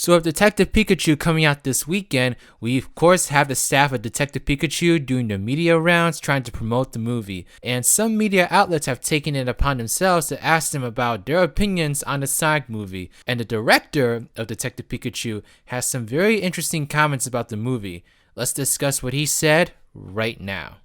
So with Detective Pikachu coming out this weekend, we of course have the staff of Detective Pikachu doing the media rounds trying to promote the movie. And some media outlets have taken it upon themselves to ask them about their opinions on the Sonic movie. And the director of Detective Pikachu has some very interesting comments about the movie. Let's discuss what he said right now.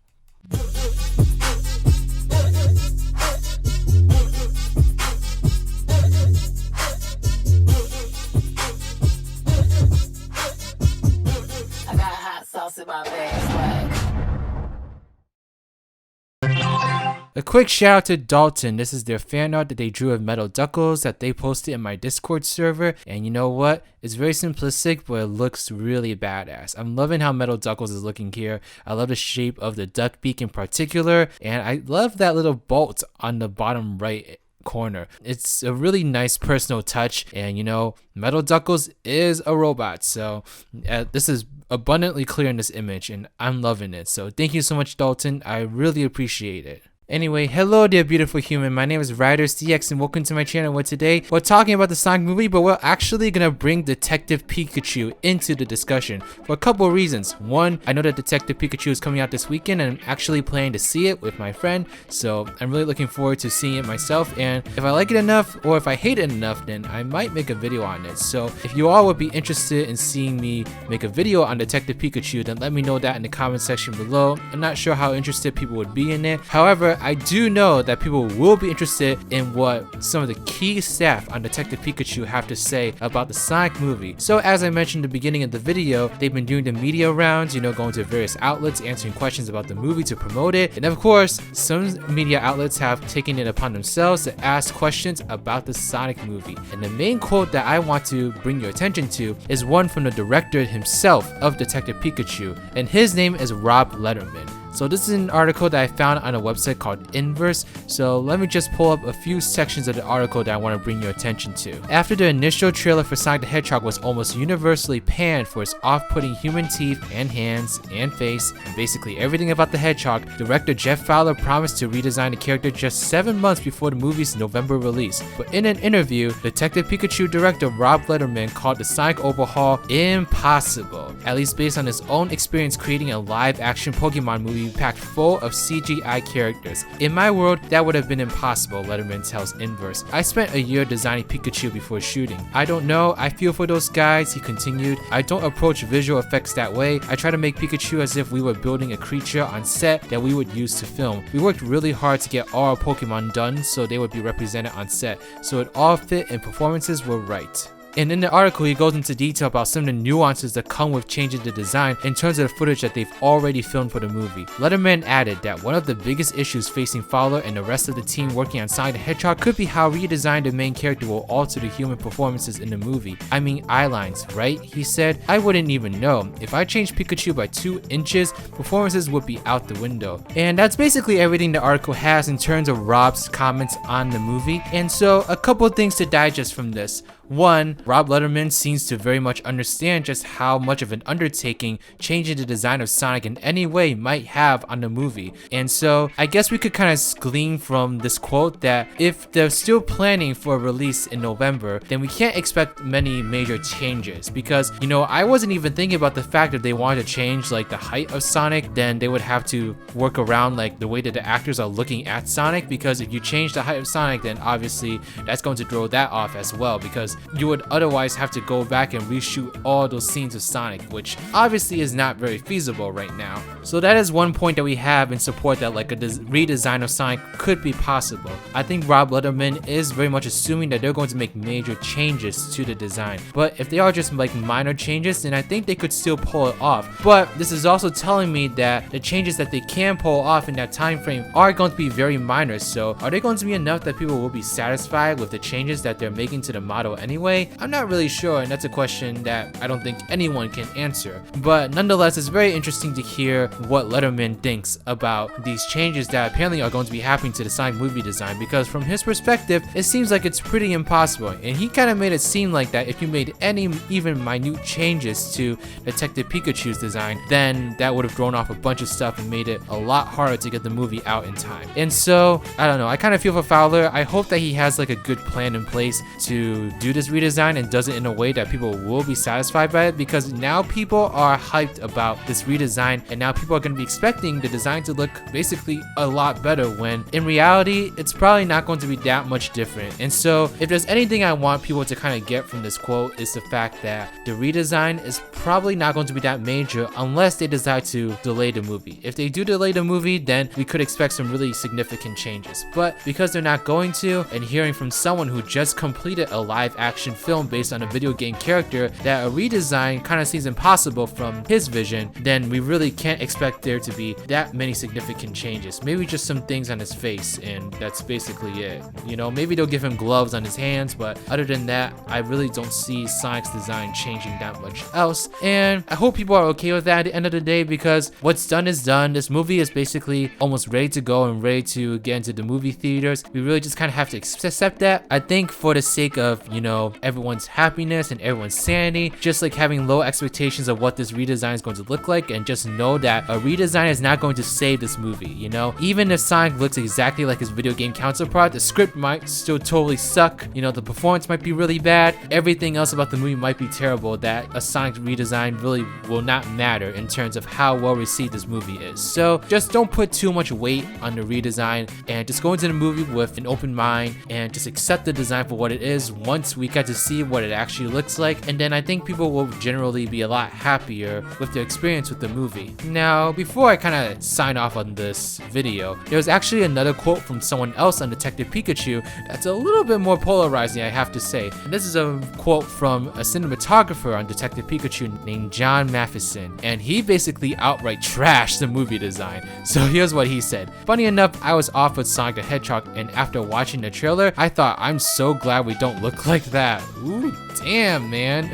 A quick shout out to Dalton. This is their fan art that they drew of Metal Duckles that they posted in my Discord server. And you know what? It's very simplistic, but it looks really badass. I'm loving how Metal Duckles is looking here. I love the shape of the duck beak in particular. And I love that little bolt on the bottom right corner. It's a really nice personal touch. And you know, Metal Duckles is a robot. So this is abundantly clear in this image and I'm loving it. So thank you so much, Dalton. I really appreciate it. Anyway, hello there beautiful human, my name is RidersDX and welcome to my channel where today we're talking about the Sonic movie, but we're actually gonna bring Detective Pikachu into the discussion for a couple of reasons. One, I know that Detective Pikachu is coming out this weekend and I'm actually planning to see it with my friend, so I'm really looking forward to seeing it myself, and if I like it enough or if I hate it enough, then I might make a video on it. So if you all would be interested in seeing me make a video on Detective Pikachu, then let me know that in the comment section below. I'm not sure how interested people would be in it, however, I do know that people will be interested in what some of the key staff on Detective Pikachu have to say about the Sonic movie. So as I mentioned at the beginning of the video, they've been doing the media rounds, you know, going to various outlets, answering questions about the movie to promote it. And of course, some media outlets have taken it upon themselves to ask questions about the Sonic movie. And the main quote that I want to bring your attention to is one from the director himself of Detective Pikachu, and his name is Rob Letterman. So this is an article that I found on a website called Inverse, so let me just pull up a few sections of the article that I want to bring your attention to. After the initial trailer for Sonic the Hedgehog was almost universally panned for its off-putting human teeth and hands and face, and basically everything about the Hedgehog, director Jeff Fowler promised to redesign the character just 7 months before the movie's November release. But in an interview, Detective Pikachu director Rob Letterman called the Sonic overhaul impossible, at least based on his own experience creating a live-action Pokemon movie packed full of CGI characters. In my world, that would have been impossible, Letterman tells Inverse. I spent a year designing Pikachu before shooting. I don't know, I feel for those guys, he continued. I don't approach visual effects that way. I try to make Pikachu as if we were building a creature on set that we would use to film. We worked really hard to get all our Pokemon done so they would be represented on set, so it all fit and performances were right. And in the article, he goes into detail about some of the nuances that come with changing the design in terms of the footage that they've already filmed for the movie. Letterman added that one of the biggest issues facing Fowler and the rest of the team working on Sonic the Hedgehog could be how redesigned the main character will alter the human performances in the movie. I mean eye lines, right? He said, I wouldn't even know. If I changed Pikachu by 2 inches, performances would be out the window. And that's basically everything the article has in terms of Rob's comments on the movie. And so a couple of things to digest from this. One, Rob Letterman seems to very much understand just how much of an undertaking changing the design of Sonic in any way might have on the movie. And so I guess we could kind of glean from this quote that if they're still planning for a release in November, then we can't expect many major changes, because, you know, I wasn't even thinking about the fact that they wanted to change like the height of Sonic, then they would have to work around like the way that the actors are looking at Sonic, because if you change the height of Sonic, then obviously that's going to throw that off as well, because you would otherwise have to go back and reshoot all those scenes of Sonic, which obviously is not very feasible right now. So that is one point that we have in support that like a redesign of Sonic could be possible. I think Rob Letterman is very much assuming that they're going to make major changes to the design, but if they are just like minor changes, then I think they could still pull it off. But this is also telling me that the changes that they can pull off in that time frame are going to be very minor. So are they going to be enough that people will be satisfied with the changes that they're making to the model anyway? I'm not really sure, and that's a question that I don't think anyone can answer. But nonetheless, it's very interesting to hear what Letterman thinks about these changes that apparently are going to be happening to the Sonic movie design, because from his perspective, it seems like it's pretty impossible. And he kind of made it seem like that if you made any even minute changes to Detective Pikachu's design, then that would have thrown off a bunch of stuff and made it a lot harder to get the movie out in time. And so, I don't know, I kind of feel for Fowler. I hope that he has like a good plan in place to do do this redesign and does it in a way that people will be satisfied by it, because now people are hyped about this redesign and now people are going to be expecting the design to look basically a lot better, when in reality it's probably not going to be that much different. And so if there's anything I want people to kind of get from this quote, is the fact that the redesign is probably not going to be that major unless they decide to delay the movie. If they do delay the movie, then we could expect some really significant changes, but because they're not going to, and hearing from someone who just completed a live action film based on a video game character that a redesign kind of seems impossible from his vision, then we really can't expect there to be that many significant changes. Maybe just some things on his face, and that's basically it. You know, maybe they'll give him gloves on his hands, but other than that, I really don't see Sonic's design changing that much else. And I hope people are okay with that at the end of the day, because what's done is done. This movie is basically almost ready to go and ready to get into the movie theaters. We really just kind of have to accept that. I think for the sake of, you know, everyone's happiness and everyone's sanity, just like having low expectations of what this redesign is going to look like, and just know that a redesign is not going to save this movie. You know, even if Sonic looks exactly like his video game counterpart, the script might still totally suck. You know, the performance might be really bad. Everything else about the movie might be terrible. That a Sonic redesign really will not matter in terms of how well received this movie is. So just don't put too much weight on the redesign, and just go into the movie with an open mind and just accept the design for what it is once we get to see what it actually looks like. And then I think people will generally be a lot happier with their experience with the movie. Now, before I kind of sign off on this video, there's actually another quote from someone else on Detective Pikachu that's a little bit more polarizing, I have to say. And this is a quote from a cinematographer on Detective Pikachu named John Matheson, and he basically outright trashed the movie design. So here's what he said. Funny enough, I was offered Sonic the Hedgehog, and after watching the trailer, I thought, I'm so glad we don't look like that. Ooh, damn, man.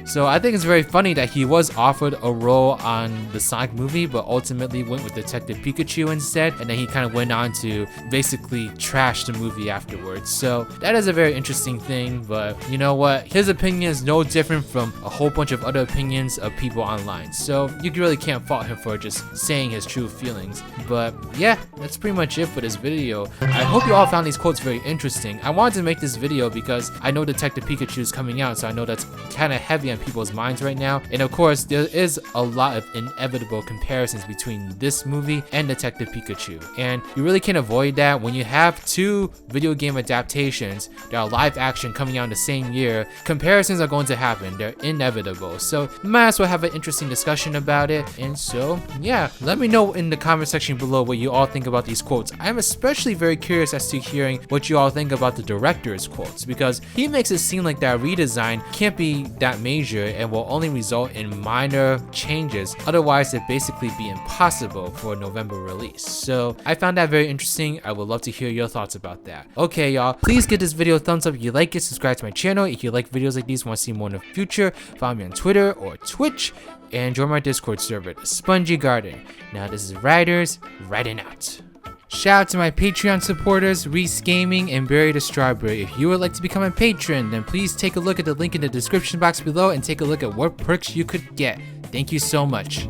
So I think it's very funny that he was offered a role on the Sonic movie, but ultimately went with Detective Pikachu instead, and then he kind of went on to basically trash the movie afterwards. So that is a very interesting thing, but you know what? His opinion is no different from a whole bunch of other opinions of people online. So you really can't fault him for just saying his true feelings. But yeah, that's pretty much it for this video. I hope you all found these quotes very interesting. I wanted to make this video because I know Detective Pikachu is coming out, so I know that's kind of heavy on people's minds right now. And of course, there is a lot of inevitable comparisons between this movie and Detective Pikachu. And you really can't avoid that when you have two video game adaptations that are live action coming out in the same year. Comparisons are going to happen. They're inevitable. So you might as well have an interesting discussion about it. And so, yeah, let me know in the comment section below what you all think about these quotes. I'm especially very curious as to hearing what you all think about the director's quotes, because he makes it seem like that redesign can't be that major and will only result in minor changes. Otherwise, it'd basically be impossible for a November release. So I found that very interesting. I would love to hear your thoughts about that. Okay, y'all, please give this video a thumbs up if you like it. Subscribe to my channel if you like videos like these, want to see more in the future. Follow me on Twitter or Twitch, and join my Discord server, the Spongy Garden. Now, this is Riders, riding out. Shout out to my Patreon supporters, Reese Gaming and Barry the Strawberry. If you would like to become a patron, then please take a look at the link in the description box below and take a look at what perks you could get. Thank you so much.